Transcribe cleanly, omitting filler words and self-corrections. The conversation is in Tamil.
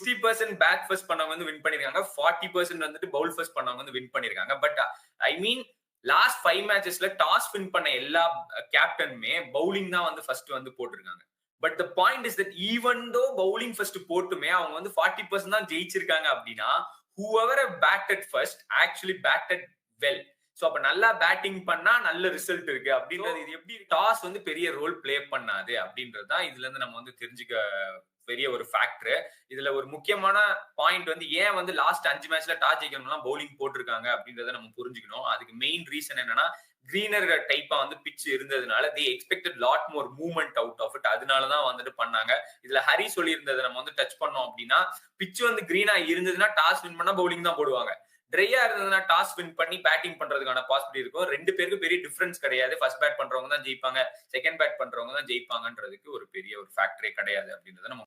60% பேட் ஃபர்ஸ்ட் பண்ணவங்க வந்து வின் பண்ணிருக்காங்க, 40% வந்துட்டு பவுல் ஃபர்ஸ்ட் பண்ணவங்க வந்து வின் பண்ணிருக்காங்க. பட் ஐ மீன் லாஸ்ட் 5 மேட்சஸ்ல டாஸ் வின் பண்ண எல்லா கேப்டனுமே பவுலிங் தான் வந்து ஃபர்ஸ்ட் வந்து போட்டிருக்காங்க. But the point is that even though bowling first போட்டுமே அவங்க வந்து 40% தான் ஜெயிச்சிருக்காங்க அப்படின்னா whoever batted first actually batted well. So அப்ப நல்லா பேட்டிங் பண்ணா நல்ல ரிசல்ட் இருக்கு அப்படின்றது இது எப்படி டாஸ் வந்து பெரிய ரோல் பிளே பண்ணாது அப்படின்றது தான் இதுல இருந்து நம்ம வந்து தெரிஞ்சுக்க பெரிய ஒரு ஃபேக்டர். இதுல ஒரு முக்கியமான பாயிண்ட் வந்து ஏன் வந்து லாஸ்ட் 5 மேட்ச்ல டாஸ் ஜெயிக்கணும்னா பவுலிங் போட்டிருக்காங்க அப்படின்றத நம்ம புரிஞ்சுக்கணும். அதுக்கு மெயின் ரீசன் என்னன்னா கிரீனர் டைப்பா வந்து பிட்ச் இருந்ததுனால they expected lot more movement out of it. அதனாலதான் வந்துட்டு பண்ணாங்க. இதுல ஹரி சொல்லி இருந்ததை நம்ம வந்து டச் பண்ணோம் அப்படின்னா பிட்ச் வந்து கிரீனா இருந்ததுன்னா டாஸ் வின் பண்ணா பவுலிங் தான் போடுவாங்க. ட்ரையா இருந்ததுன்னா டாஸ் வின் பண்ணி பேட்டிங் பண்றதுக்கான பாசிபிலிட்டி இருக்கும். ரெண்டு பேருக்கு பெரிய டிஃபரன்ஸ் கிடையாது. ஃபர்ஸ்ட் பேட் பண்றவங்க தான் ஜெயிப்பாங்க, செகண்ட் பேட் பண்றவங்க தான் ஜெயிப்பாங்கன்றதுக்கு ஒரு பெரிய ஒரு ஃபேக்டரே கிடையாது அப்படின்றத நம்ம